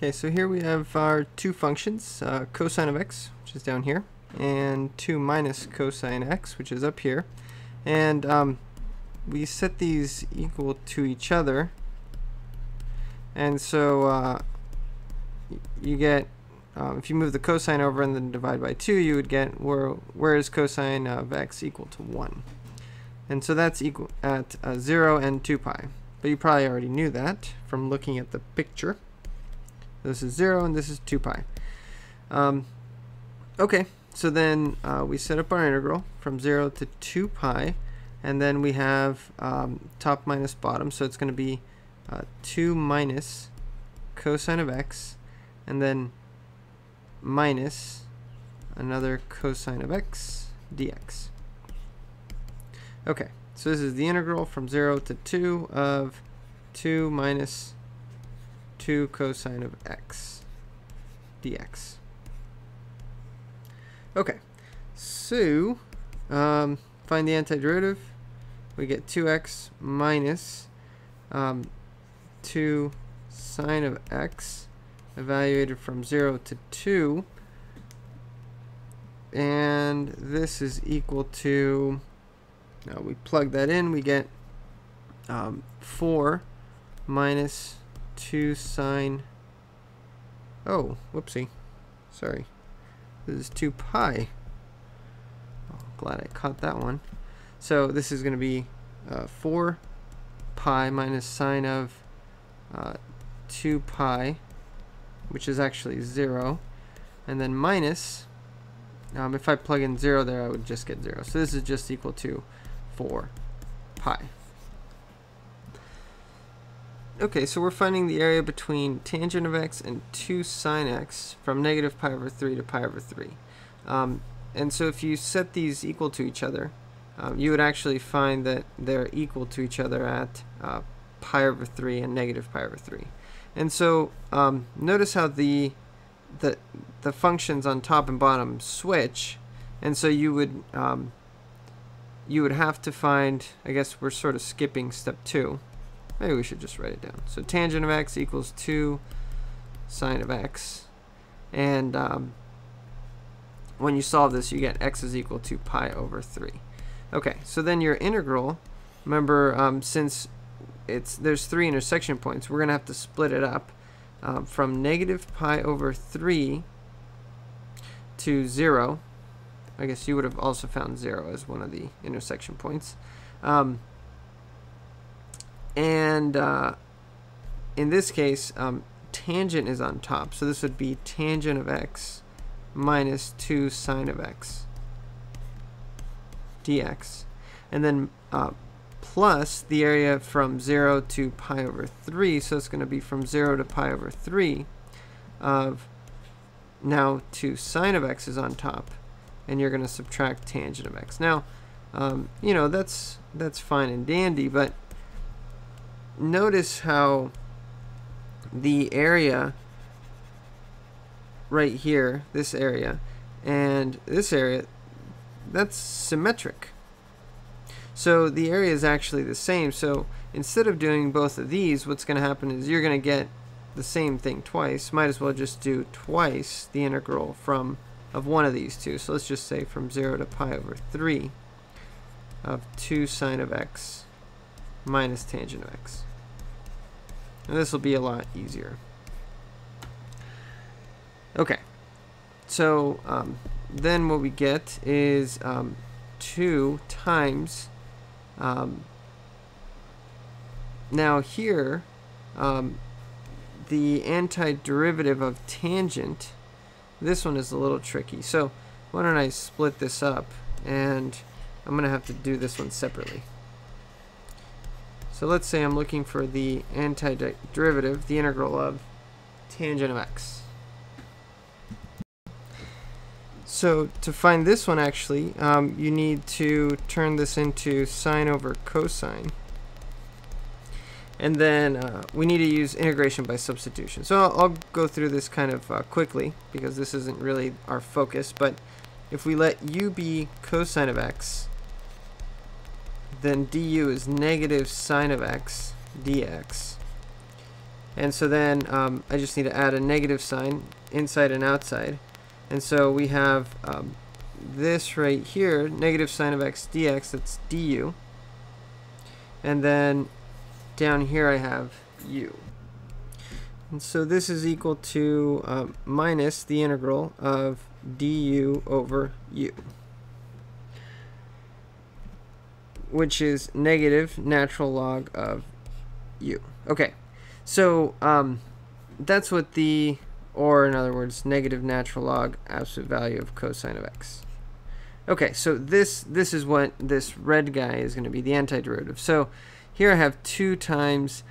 Okay, so here we have our two functions, cosine of x, which is down here, and 2 minus cosine x, which is up here. And we set these equal to each other. And so you get, if you move the cosine over and then divide by 2, you would get where is cosine of x equal to 1. And so that's equal at 0 and 2 pi. But you probably already knew that from looking at the picture. This is 0 and this is 2 pi. Okay, so then we set up our integral from 0 to 2 pi, and then we have top minus bottom, so it's going to be 2 minus cosine of x, and then minus another cosine of x dx. Okay, so this is the integral from 0 to 2 of 2 minus 2 cosine of x dx. Okay, so find the antiderivative. We get 2x minus 2 sine of x evaluated from 0 to 2, and this is equal to, now we plug that in, we get 4 minus 2 sine, oh, whoopsie, sorry, this is 2 pi. Oh, glad I caught that one. So this is going to be 4 pi minus sine of 2 pi, which is actually 0, and then minus, if I plug in 0 there, I would just get 0. So this is just equal to 4 pi. Okay, so we're finding the area between tangent of x and 2 sine x from negative pi over 3 to pi over 3. And so if you set these equal to each other, you would actually find that they're equal to each other at pi over 3 and negative pi over 3. And so notice how the functions on top and bottom switch, and so you would have to find, I guess we're sort of skipping step 2. Maybe we should just write it down. So tangent of x equals 2 sine of x, and when you solve this, you get x is equal to pi over 3. Okay, so then your integral, remember, since there's 3 intersection points, we're going to have to split it up from negative pi over 3 to 0. I guess you would have also found 0 as one of the intersection points. And in this case, tangent is on top, so this would be tangent of x minus 2 sine of x dx, and then plus the area from 0 to pi over 3, so it's going to be from 0 to pi over 3 of, now 2 sine of x is on top, and you're going to subtract tangent of x. Now, you know, that's fine and dandy, but notice how the area right here, this area, and this area, that's symmetric. So the area is actually the same. So instead of doing both of these, what's going to happen is you're going to get the same thing twice. Might as well just do twice the integral of one of these two. So let's just say from 0 to pi over 3 of 2 sine of x minus tangent of x. And this will be a lot easier. Okay, so then what we get is 2 times, now here, the antiderivative of tangent, this one is a little tricky. So why don't I split this up, and I'm going to have to do this one separately. So let's say I'm looking for the antiderivative, the integral of tangent of x. So to find this one, actually, you need to turn this into sine over cosine. And then we need to use integration by substitution. So I'll go through this kind of quickly, because this isn't really our focus. But if we let u be cosine of x, then du is negative sine of x dx. And so then I just need to add a negative sign inside and outside. And so we have this right here, negative sine of x dx, that's du. And then down here I have u. And so this is equal to minus the integral of du over u, which is negative natural log of u. Okay, so that's what the, or in other words, negative natural log absolute value of cosine of x. Okay, so this is what this red guy is going to be, the antiderivative. So here I have 2 times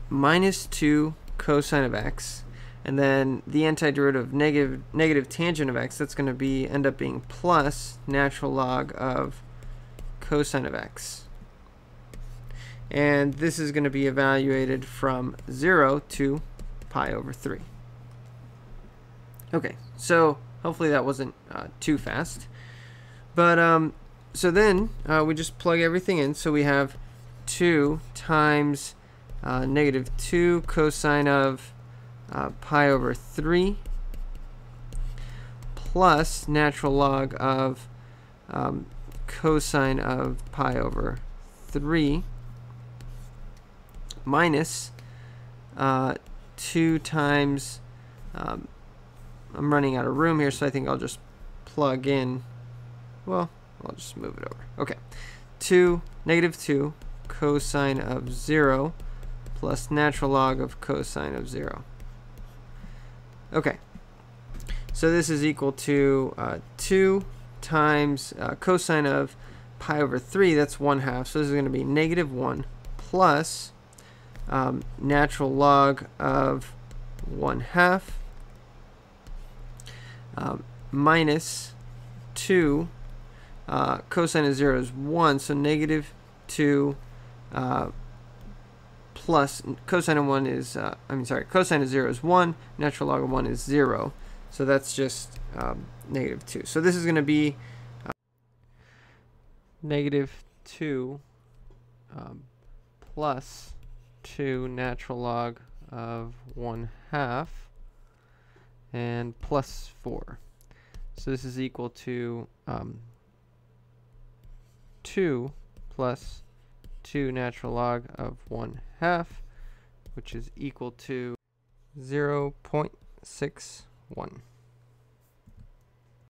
minus 2 cosine of x, and then the antiderivative of negative tangent of x, that's going to be end up being plus natural log of cosine of x. And this is going to be evaluated from 0 to pi over 3. Okay, so hopefully that wasn't too fast. But so then we just plug everything in. So we have 2 times negative 2 cosine of pi over 3 plus natural log of cosine of pi over 3 minus 2 times, I'm running out of room here, so I think I'll just plug in, well, I'll just move it over. Okay, negative 2 cosine of 0 plus natural log of cosine of 0. Okay, so this is equal to 2 times cosine of pi over 3, that's 1/2, so this is going to be negative 1 plus natural log of 1/2 minus 2, cosine of 0 is 1, so negative 2 plus cosine of 1 is, cosine of 0 is 1, natural log of 1 is 0, so that's just negative 2. So this is going to be negative 2 plus 2 natural log of 1/2 and plus 4. So this is equal to 2 plus 2 natural log of 1/2, which is equal to 0.61.